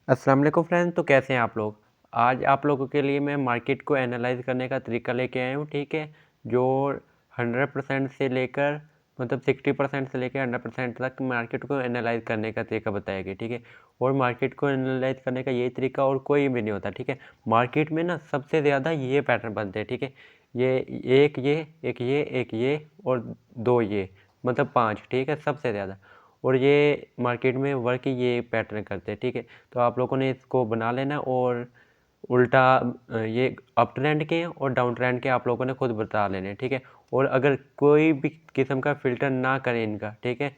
अस्सलाम वालेकुम फ्रेंड्स। तो कैसे हैं आप लोग। आज आप लोगों के लिए मैं मार्केट को एनालाइज करने का तरीका लेके आया हूँ, ठीक है। जो 100% से लेकर मतलब 60% से लेकर 100% तक मार्केट को एनालाइज करने का तरीका बताएगा, ठीक है। और मार्केट को एनालाइज करने का ये तरीका और कोई भी नहीं होता, ठीक है। मार्केट में ना सबसे ज़्यादा ये पैटर्न बनते हैं, ठीक है। ये एक ये एक ये एक ये और दो ये मतलब 5, ठीक है, सबसे ज़्यादा। और ये मार्केट में वर्क ये पैटर्न करते हैं, ठीक है। तो आप लोगों ने इसको बना लेना और उल्टा ये अप ट्रेंड के और डाउन ट्रेंड के आप लोगों ने खुद बता लेने, ठीक है। और अगर कोई भी किस्म का फ़िल्टर ना करें इनका, ठीक है,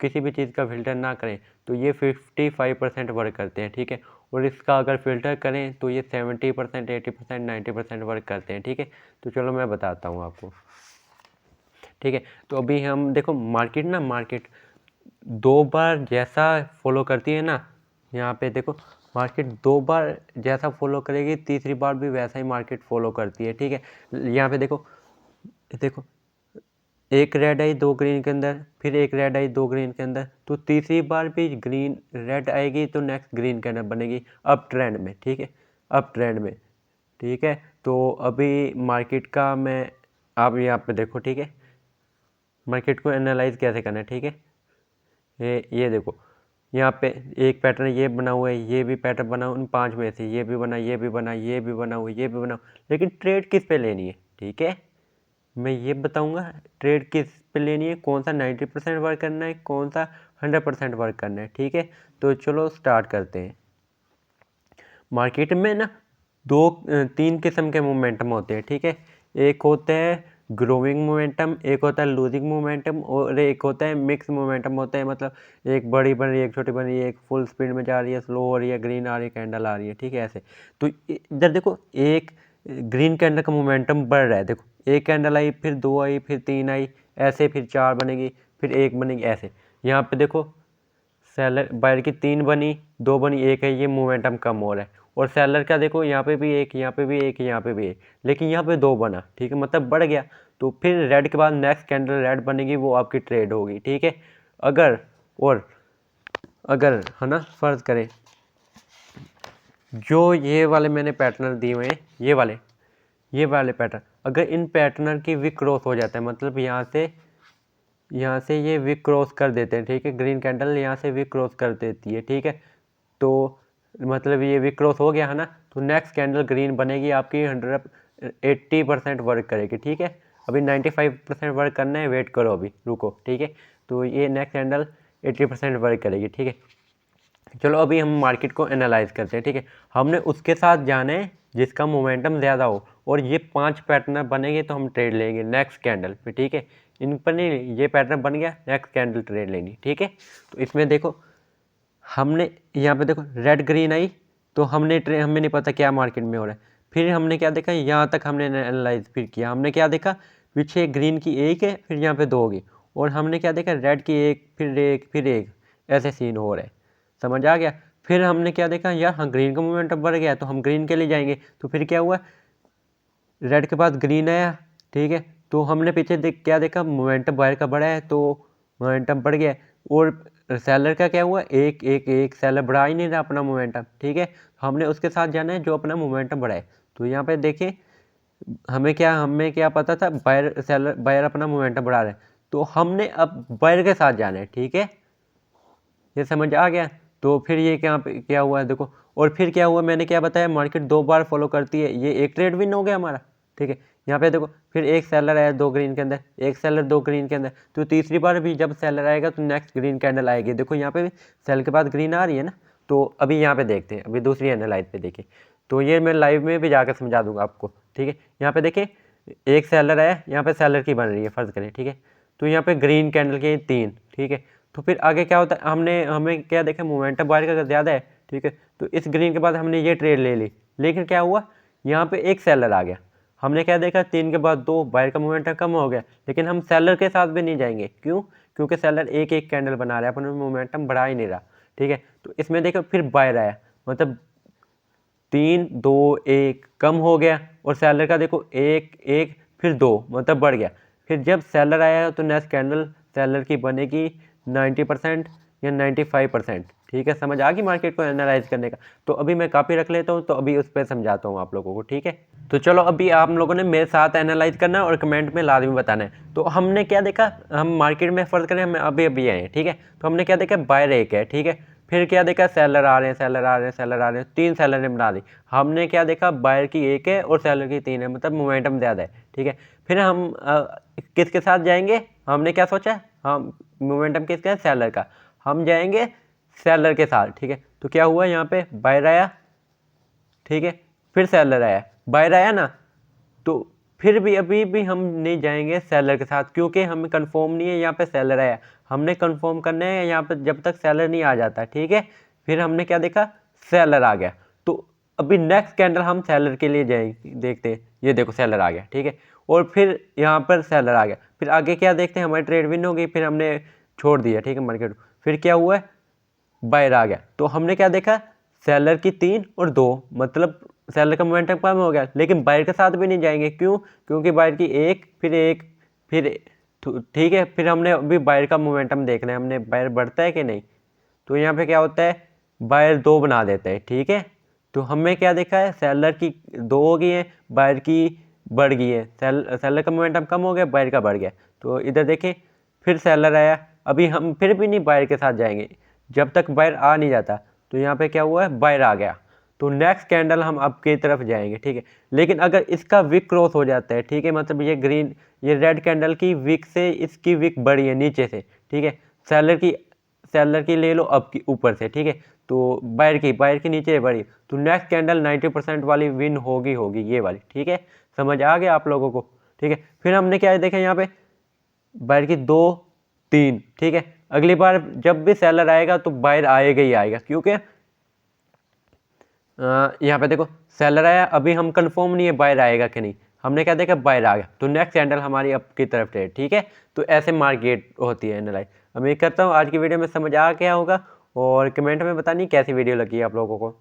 किसी भी चीज़ का फ़िल्टर ना करें तो ये 55% वर्क करते हैं, ठीक है। और इसका अगर फ़िल्टर करें तो ये 70%, 80%, 90% वर्क करते हैं, ठीक है। तो चलो मैं बताता हूँ आपको, ठीक है। तो अभी हम देखो मार्केट दो बार जैसा फॉलो करती है ना, यहाँ पे देखो मार्केट दो बार जैसा फॉलो करेगी, तीसरी बार भी वैसा ही मार्केट फॉलो करती है, ठीक है। यहाँ पे देखो देखो एक रेड आई दो ग्रीन के अंदर, फिर एक रेड आई दो ग्रीन के अंदर, तो तीसरी बार भी ग्रीन रेड आएगी तो नेक्स्ट ग्रीन के अंदर बनेगी अप ट्रेंड में, ठीक है, अप ट्रेंड में, ठीक है। तो अभी मार्केट का मैं आप यहाँ पे देखो, ठीक है, मार्केट को एनालाइज कैसे करना है, ठीक है। ये देखो यहाँ पे एक पैटर्न ये बना हुआ है, ये भी पैटर्न बना हुआ, उन 5 में से ये भी बना, ये भी बना, ये भी बना हुआ, ये भी बना, लेकिन ट्रेड किस पे लेनी है, ठीक है। मैं ये बताऊंगा ट्रेड किस पे लेनी है, कौन सा 90% वर्क करना है, कौन सा 100% वर्क करना है, ठीक है। तो चलो स्टार्ट करते हैं। मार्केट में ना तीन किस्म के मोमेंटम होते हैं, ठीक है। एक होता है ग्रोइंग मोमेंटम, एक होता है लूजिंग मोमेंटम और एक होता है मिक्स मोमेंटम होता है। मतलब एक बड़ी बन रही है, एक छोटी बन रही है, एक फुल स्पीड में जा रही है, स्लो हो रही है, ग्रीन आ रही है, कैंडल आ रही है, ठीक है, ऐसे। तो इधर देखो एक ग्रीन कैंडल का मोमेंटम बढ़ रहा है, देखो एक कैंडल आई, फिर दो आई, फिर तीन आई, ऐसे फिर चार बनेगी, फिर एक बनेगी, ऐसे। यहाँ पे देखो सेलर बायर की तीन बनी, दो बनी, एक है, ये मोमेंटम कम हो रहा है। और सेलर का देखो यहाँ पे भी एक, यहाँ पे भी एक, यहाँ पे भी एक, लेकिन यहाँ पे दो बना, ठीक है, मतलब बढ़ गया। तो फिर रेड के बाद नेक्स्ट कैंडल रेड बनेगी, वो आपकी ट्रेड होगी, ठीक है। अगर और अगर है ना, फर्ज करें जो ये वाले मैंने पैटर्न दिए हुए हैं, ये वाले पैटर्न, अगर इन पैटर्न की विक क्रॉस हो जाता है, मतलब यहाँ से ये विक क्रॉस कर देते हैं, ठीक है, ग्रीन कैंडल यहाँ से विक क्रॉस कर देती है, ठीक है। तो मतलब ये विक क्रॉस हो गया है ना, तो नेक्स्ट कैंडल ग्रीन बनेगी आपकी 80% वर्क करेगी, ठीक है। अभी 95% वर्क करना है, वेट करो, अभी रुको, ठीक है। तो ये नेक्स्ट कैंडल 80% वर्क करेगी, ठीक है। चलो अभी हम मार्केट को एनालाइज करते हैं, ठीक है। हमने उसके साथ जाना है जिसका मोमेंटम ज़्यादा हो, और ये 5 पैटर्न बनेंगे तो हम ट्रेड लेंगे नेक्स्ट कैंडल पे, ठीक है। इन पर नहीं, ये पैटर्न बन गया, नेक्स्ट कैंडल ट्रेड लेनी, ठीक है। तो इसमें देखो हमने यहाँ पे देखो रेड ग्रीन आई, तो हमें नहीं पता क्या मार्केट में हो रहा है। फिर हमने क्या देखा, यहाँ तक हमने एनालाइज फिर किया, हमने क्या देखा, पीछे ग्रीन की एक है, फिर यहाँ पे दो होगी, और हमने क्या देखा, रेड की एक, फिर एक, फिर एक, ऐसे सीन हो रहा है, समझ आ गया। फिर हमने क्या देखा, यार हाँ ग्रीन का मोमेंटम बढ़ गया, तो हम ग्रीन के लिए जाएंगे। तो फिर क्या हुआ, रेड के बाद ग्रीन आया, ठीक है। तो हमने पीछे क्या देखा, मोमेंटम बायर का बढ़ा है, तो मोमेंटम बढ़ गया। और सेलर का क्या हुआ, एक एक एक सेलर बढ़ा ही नहीं रहा अपना मोमेंटम, ठीक है। हमने उसके साथ जाना है जो अपना मोमेंटम बढ़ाए। तो यहाँ पे देखिए हमें क्या पता था, बायर अपना मोमेंटम बढ़ा रहे हैं, तो हमने अब बायर के साथ जाना है, ठीक है, ये समझ आ गया। तो फिर ये क्या हुआ है देखो, और फिर क्या हुआ, मैंने क्या बताया, मार्केट दो बार फॉलो करती है, ये एक ट्रेड विन हो गया हमारा, ठीक है। यहाँ पे देखो फिर एक सेलर आया दो ग्रीन के अंदर, एक सेलर दो ग्रीन के अंदर, तो तीसरी बार भी जब सेलर आएगा तो नेक्स्ट ग्रीन कैंडल आएगी, देखो यहाँ पे भी सेल के बाद ग्रीन आ रही है ना। तो अभी यहाँ पे देखते हैं, अभी दूसरी एनालाइज पे देखें, तो ये मैं लाइव में भी जाकर समझा दूंगा आपको, ठीक है। यहाँ पे देखें एक सेलर आया, यहाँ पे सेलर की बन रही है, फर्ज करें, ठीक है। तो यहाँ पे ग्रीन कैंडल के तीन, ठीक है। तो फिर आगे क्या होता है, हमें क्या देखा, मोमेंटम बायर का अगर ज़्यादा है, ठीक है, तो इस ग्रीन के बाद हमने ये ट्रेड ले ली। लेकिन क्या हुआ, यहाँ पे एक सेलर आ गया, हमने क्या देखा, तीन के बाद दो, बायर का मोमेंटम कम हो गया। लेकिन हम सेलर के साथ भी नहीं जाएंगे, क्यों, क्योंकि सेलर एक एक कैंडल बना रहा है, अपन मोमेंटम बढ़ा ही नहीं रहा, ठीक है। तो इसमें देखो फिर बायर आया, मतलब तीन दो एक कम हो गया, और सेलर का देखो एक एक फिर दो, मतलब बढ़ गया। फिर जब सेलर आया तो नेक्स्ट कैंडल सेलर की बनेगी 90% या 95%, ठीक है, समझ आ गई मार्केट को एनालाइज करने का। तो अभी मैं कॉपी रख लेता हूँ, तो अभी उस पर समझाता हूँ आप लोगों को, ठीक है। तो चलो अभी आप लोगों ने मेरे साथ एनालाइज करना है और कमेंट में लाजमी बताना है। तो हमने क्या देखा, हम मार्केट में फ़र्ज करें, हम अभी अभी आए हैं, ठीक है। तो हमने क्या देखा, बायर एक है, ठीक है। फिर क्या देखा, सेलर आ रहे हैं, सेलर आ रहे हैं, सेलर आ रहे हैं, 3 सेलर ने बना दी। हमने क्या देखा, बायर की 1 है और सेलर की 3 है, मतलब मोमेंटम ज़्यादा है, ठीक है। फिर हम किसके साथ जाएंगे, हमने क्या सोचा, हम मोमेंटम किसका है, सेलर का, हम जाएंगे सेलर के साथ, ठीक है। तो क्या हुआ, यहाँ पे बायर आया, ठीक है, फिर सेलर आया, बायर आया ना, तो फिर भी अभी भी हम नहीं जाएंगे सेलर के साथ, क्योंकि हमें कंफर्म नहीं है यहाँ पे सेलर आया। हमने कंफर्म करना है यहाँ पे जब तक सेलर नहीं आ जाता, ठीक है। फिर हमने क्या देखा, सेलर आ गया, तो अभी नेक्स्ट कैंडल हम सेलर के लिए जाएंगे, देखते हैं, ये देखो सेलर आ गया, ठीक है। और फिर यहाँ पर सेलर आ गया, फिर आगे क्या देखते हैं, हमारी ट्रेड विन हो गई, फिर हमने छोड़ दिया, ठीक है, मार्केट। फिर क्या हुआ, बायर आ गया, तो हमने क्या देखा, सेलर की 3 और 2, मतलब सेलर का मोमेंटम कम हो गया, लेकिन बायर के साथ भी नहीं जाएंगे, क्यों, क्योंकि बायर की 1 फिर 1 फिर, ठीक है। फिर हमने अभी बायर का मोमेंटम देखना है, हमने बायर बढ़ता है कि नहीं। तो यहाँ पे क्या होता है, बायर 2 बना देता है, ठीक है। तो हमें क्या देखा है, सेलर की 2 हो गई है, बायर की बढ़ गई है, सेलर का मोमेंटम कम हो गया, बायर का बढ़ गया। तो इधर देखें, फिर सेलर आया, अभी हम फिर भी नहीं बायर के साथ जाएंगे जब तक बायर आ नहीं जाता। तो यहाँ पे क्या हुआ है, बायर आ गया, तो नेक्स्ट कैंडल हम अब की तरफ जाएंगे, ठीक है। लेकिन अगर इसका विक क्रॉस हो जाता है, ठीक है, मतलब ये ग्रीन, ये रेड कैंडल की विक से इसकी विक बड़ी है नीचे से, ठीक है, सेलर की ले लो अब की ऊपर से, ठीक है। तो बायर की नीचे बड़ी, तो नेक्स्ट कैंडल 90% वाली विन होगी ये वाली, ठीक है। समझ आ गया आप लोगों को, ठीक है। फिर हमने क्या देखा, यहाँ पे बायर की 2 3, ठीक है। अगली बार जब भी सेलर आएगा तो बायर आएगा ही आएगा, क्योंकि यहाँ पे देखो सेलर आया, अभी हम कंफर्म नहीं है बायर आएगा कि नहीं, हमने क्या देखा, बायर आ गया, तो नेक्स्ट कैंडल हमारी अप की तरफ ट्रेड, ठीक है। तो ऐसे मार्केट होती है एनालाइज। उम्मीद करता हूँ आज की वीडियो में समझ आ गया होगा, और कमेंट में बतानी कैसी वीडियो लगी आप लोगों को।